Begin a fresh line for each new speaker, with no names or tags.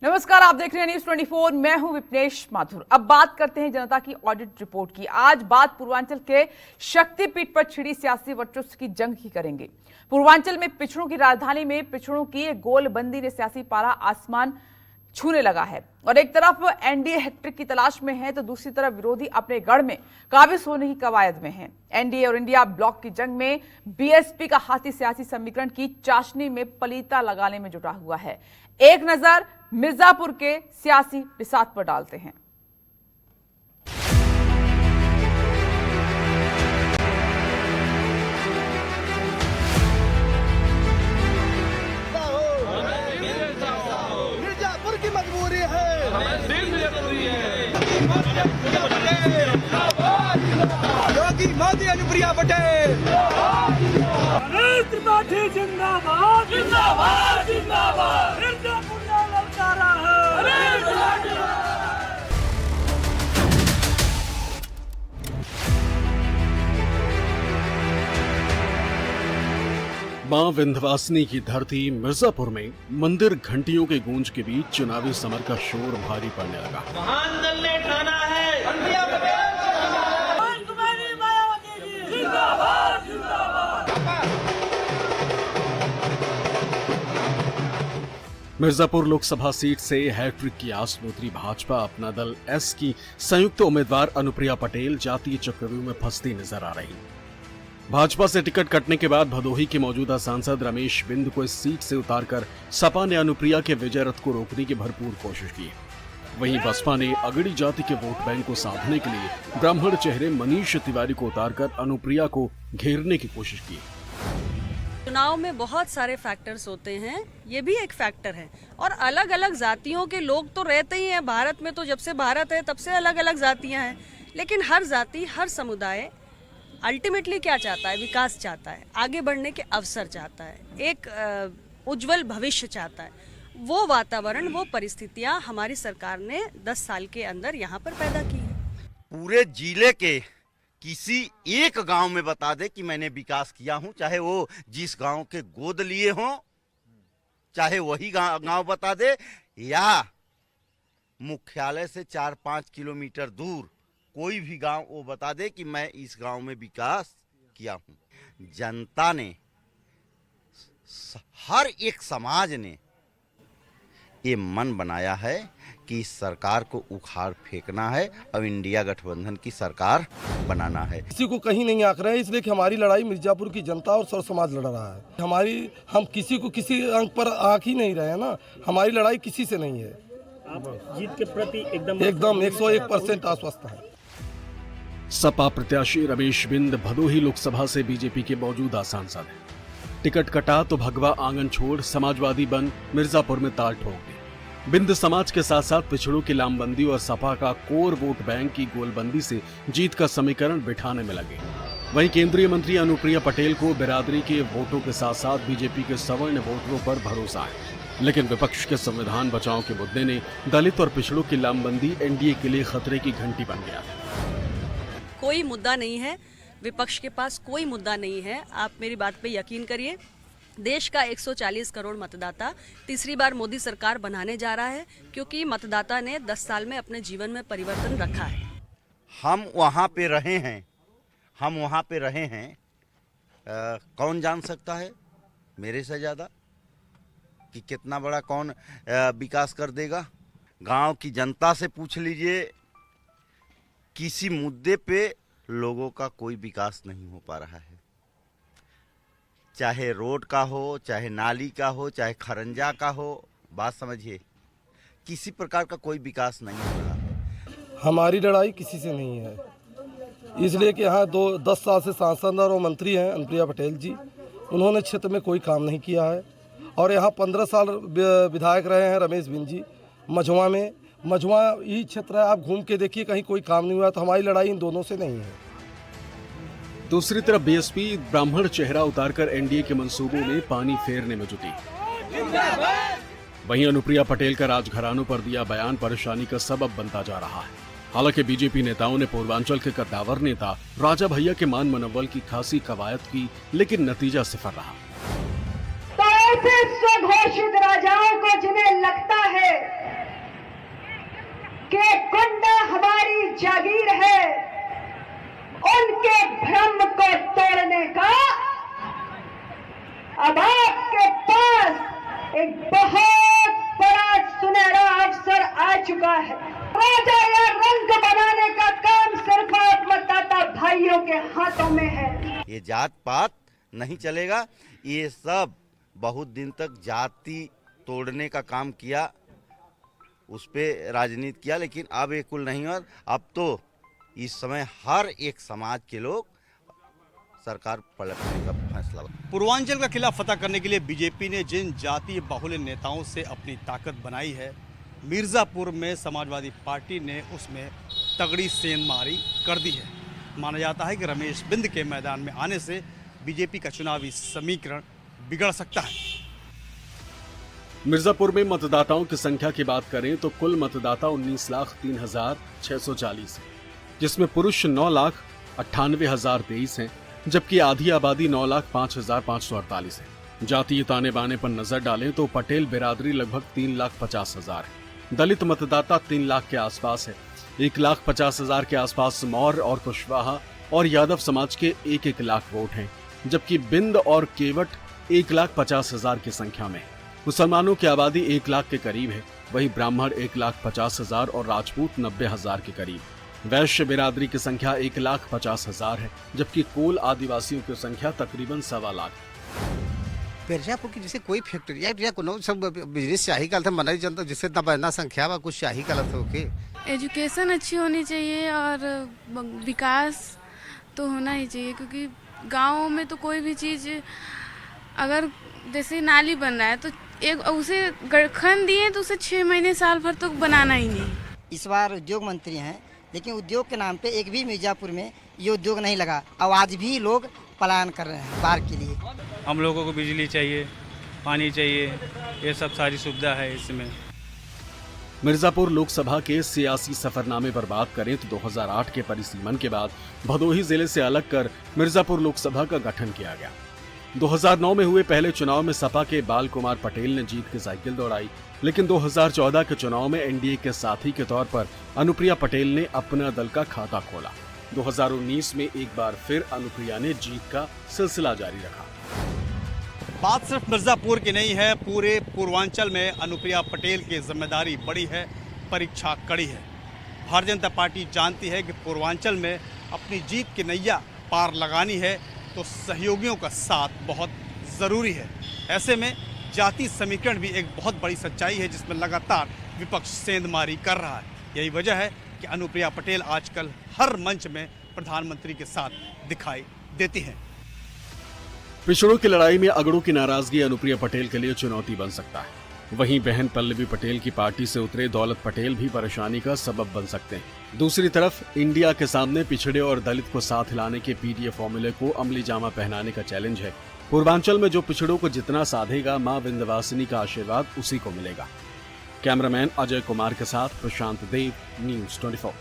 नमस्कार, आप देख रहे हैं न्यूज 24। मैं हूं विपनेश माथुर। अब बात करते हैं जनता की ऑडिट रिपोर्ट की। आज बात पूर्वांचल के शक्तिपीठ पर छिड़ी सियासी वर्चस्व की जंग की करेंगे। पूर्वांचल में पिछड़ों की राजधानी में पिछड़ों की गोलबंदी ने सियासी पारा आसमान छूने लगा है और एक तरफ एनडीए हैट्रिक की तलाश में है तो दूसरी तरफ विरोधी अपने गढ़ में काबिज होने की कवायद में है। एनडीए और इंडिया ब्लॉक की जंग में बीएसपी का हाथी सियासी समीकरण की चाशनी में पलीता लगाने में जुटा हुआ है। एक नजर मिर्जापुर के सियासी बिसात पर डालते हैं।
मिर्जापुर की मजबूरी है, योगी मोदी अनुप्रिया पटेल
त्रिपाठी जिंदाबाद जिंदाबाद जिंदाबाद। मिर्जापुर ने ललकारा है।
मां विंध्यवासिनी की धरती मिर्जापुर में मंदिर घंटियों के गूंज के बीच चुनावी समर का शोर भारी पड़ने लगा।
महान दल ने ठाना है कुमारी मायावती जी जिंदाबाद जिंदाबाद।
मिर्जापुर लोकसभा सीट से हैट्रिक की आस में उतरी भाजपा अपना दल एस की संयुक्त उम्मीदवार अनुप्रिया पटेल जातीय चक्रव्यूह में फंसती नजर आ रही। भाजपा से टिकट कटने के बाद भदोही के मौजूदा सांसद रमेश बिंद को इस सीट से उतारकर सपा ने अनुप्रिया के विजय रथ को रोकने की भरपूर कोशिश की। वहीं बसपा ने अगड़ी जाति के वोट बैंक को साधने के लिए ब्राह्मण चेहरे मनीष तिवारी को उतारकर अनुप्रिया को घेरने की कोशिश की।
चुनाव में बहुत सारे फैक्टर्स होते हैं, ये भी एक फैक्टर है। और अलग अलग जातियों के लोग तो रहते ही हैं भारत में, तो जब से भारत है तब से अलग अलग जातियां हैं। लेकिन हर जाति, हर समुदाय अल्टीमेटली क्या चाहता है? विकास चाहता है, आगे बढ़ने के अवसर चाहता है, एक उज्जवल भविष्य चाहता है। वो वातावरण, वो परिस्थितियां हमारी सरकार ने 10 साल के अंदर यहाँ पर पैदा की है।
पूरे जिले के किसी एक गांव में बता दे कि मैंने विकास किया हूं, चाहे वो जिस गांव के गोद लिए हों, चाहे वही गांव बता दे, या मुख्यालय से 4-5 किलोमीटर दूर कोई भी गांव वो बता दे कि मैं इस गांव में विकास किया हूं। जनता ने, हर एक समाज ने ये मन बनाया है कि इस सरकार को उखाड़ फेंकना है और इंडिया गठबंधन की सरकार बनाना है।
किसी को कहीं नहीं आंक रहे हैं, इसलिए कि हमारी लड़ाई मिर्जापुर की जनता और सर्व समाज लड़ रहा है। हम किसी को किसी अंक पर आंक ही नहीं रहे हैं ना। हमारी लड़ाई किसी से नहीं है।
आप जीत के प्रति एकदम
101% आश्वस्त है।
सपा प्रत्याशी रमेश बिंद भदोही लोकसभा से बीजेपी के मौजूदा सांसद हैं। टिकट कटा तो भगवा आंगन छोड़ समाजवादी बन मिर्जापुर में ताल ठोक गए। बिंद समाज के साथ साथ पिछड़ों की लामबंदी और सपा का कोर वोट बैंक की गोलबंदी से जीत का समीकरण बिठाने में लगे। वहीं केंद्रीय मंत्री अनुप्रिया पटेल को बिरादरी के वोटों के साथ साथ बीजेपी के सवर्ण वोटरों पर भरोसा है। लेकिन विपक्ष के संविधान बचाओ के मुद्दे ने दलित और पिछड़ों की लामबंदी एनडीए के लिए खतरे की घंटी बन गया।
कोई मुद्दा नहीं है, विपक्ष के पास कोई मुद्दा नहीं है। आप मेरी बात पे यकीन करिए। देश का 140 करोड़ मतदाता तीसरी बार मोदी सरकार बनाने जा रहा है, क्योंकि मतदाता ने 10 साल में अपने जीवन में परिवर्तन रखा है।
हम वहाँ पे रहे हैं, कौन जान सकता है मेरे से ज़्यादा कि कितना बड़ा कौन विकास कर देगा। गांव की जनता से पूछ लीजिए, किसी मुद्दे पे लोगों का कोई विकास नहीं हो पा रहा है। चाहे रोड का हो, चाहे नाली का हो, चाहे खरंजा का हो, बात समझिए, किसी प्रकार का कोई विकास नहीं हो रहा है।
हमारी लड़ाई किसी से नहीं है, इसलिए कि यहाँ 10 साल से सांसद और मंत्री हैं अनुप्रिया पटेल जी। उन्होंने क्षेत्र में कोई काम नहीं किया है। और यहाँ 15 साल विधायक रहे हैं रमेश बिंद जी मझवा में। मझवा यही क्षेत्र है, आप घूम के देखिए, कहीं कोई काम नहीं हुआ। तो हमारी लड़ाई इन दोनों से नहीं है।
दूसरी तरफ बीएसपी ब्राह्मण चेहरा उतारकर एनडीए के मंसूबों में पानी फेरने में जुटी। वहीं अनुप्रिया पटेल का राजघरानों पर दिया बयान परेशानी का सबब बनता जा रहा है। हालांकि बीजेपी नेताओं ने पूर्वांचल के कद्दावर नेता राजा भैया के मान मनोबल की खासी कवायद की, लेकिन नतीजा सिफर रहा।
तो ऐसे स्वघोषित राजाओं को जिन्हें लगता है सुनहरा अवसर आ चुका है। राजा या रंग बनाने का काम सिर्फ आप मतदाता भाइयों के हाथों में है।
ये जात पात नहीं चलेगा। ये सब बहुत दिन तक जाति तोड़ने का काम किया, उस पे राजनीति किया, लेकिन अब ये कुल नहीं हुआ। अब तो इस समय हर एक समाज के लोग सरकार पलटने का फैसला।
पूर्वांचल का किला फतह करने के लिए बीजेपी ने जिन जातीय बाहुल्य नेताओं से अपनी ताकत बनाई है, मिर्ज़ापुर में समाजवादी पार्टी ने उसमें तगड़ी सेंधमारी कर दी है। माना जाता है कि रमेश बिंद के मैदान में आने से बीजेपी का चुनावी समीकरण बिगड़ सकता है।
मिर्जापुर में मतदाताओं की संख्या की बात करें तो कुल मतदाता 19,03,640 है, जिसमें पुरुष 9,98,023 हैं, जबकि आधी आबादी 9,05,548 है। जातीय ताने बाने पर नजर डालें तो पटेल बिरादरी लगभग 3,50,000 है। दलित मतदाता 3 लाख के आसपास है। 1,50,000 के आसपास मौर्य और कुशवाहा और यादव समाज के 1-1 लाख वोट हैं, जबकि बिंद और केवट 1,50,000 की संख्या में। मुसलमानों की आबादी 1 लाख के करीब है, वहीं ब्राह्मण 1,50,000 और राजपूत 90,000 के करीब। वैश्य बिरादरी की संख्या 1,50,000 है, जबकि कोल आदिवासियों की संख्या तकरीबन 1.25 लाख।
मिर्जापुर की जैसे कोई फैक्ट्री या कोनो सब बिजनेस चाहिए कल मनाई जनता जिससे इतना बढ़ना संख्या में कुछ चाहिए कल होके।
एजुकेशन अच्छी होनी चाहिए और विकास तो होना ही चाहिए, क्योंकि गाँव में तो कोई भी चीज़ अगर जैसे नाली बन रहा है तो एक उसे खन दिए तो उसे 6 महीने साल भर तो बनाना ही नहीं।
इस बार उद्योग मंत्री हैं, लेकिन उद्योग के नाम पे एक भी मिर्जापुर में ये उद्योग नहीं लगा और आज भी लोग पलायन कर रहे हैं बाहर के लिए।
हम लोगों को बिजली चाहिए, पानी चाहिए, ये सब सारी सुविधा है इसमें।
मिर्जापुर लोकसभा के सियासी सफरनामे पर बात करें तो 2008 के परिसीमन के बाद भदोही जिले से अलग कर मिर्जापुर लोकसभा का गठन किया गया। 2009 में हुए पहले चुनाव में सपा के बाल कुमार पटेल ने जीत की साइकिल दौड़ाई, लेकिन 2014 के चुनाव में एनडीए के साथी के तौर पर अनुप्रिया पटेल ने अपना दल का खाता खोला। 2019 में एक बार फिर अनुप्रिया ने जीत का सिलसिला जारी रखा।
बात सिर्फ मिर्जापुर की नहीं है, पूरे पूर्वांचल में अनुप्रिया पटेल की जिम्मेदारी बड़ी है, परीक्षा कड़ी है। भारतीय जनता पार्टी जानती है कि पूर्वांचल में अपनी जीत की नैया पार लगानी है तो सहयोगियों का साथ बहुत ज़रूरी है। ऐसे में जाति समीकरण भी एक बहुत बड़ी सच्चाई है जिसमें लगातार विपक्ष सेंधमारी कर रहा है। यही वजह है कि अनुप्रिया पटेल आजकल हर मंच में प्रधानमंत्री के साथ दिखाई देती हैं।
पिछड़ों की लड़ाई में अगड़ों की नाराजगी अनुप्रिया पटेल के लिए चुनौती बन सकता है। वहीं बहन पल्लवी पटेल की पार्टी से उतरे दौलत पटेल भी परेशानी का सबब बन सकते हैं। दूसरी तरफ इंडिया के सामने पिछड़े और दलित को साथ लाने के पीडीए फॉर्मूले को अमली जामा पहनाने का चैलेंज है। पूर्वांचल में जो पिछड़ों को जितना साधेगा, मां विंध्यवासिनी का आशीर्वाद उसी को मिलेगा। कैमरामैन अजय कुमार के साथ प्रशांत देव, न्यूज़ 24।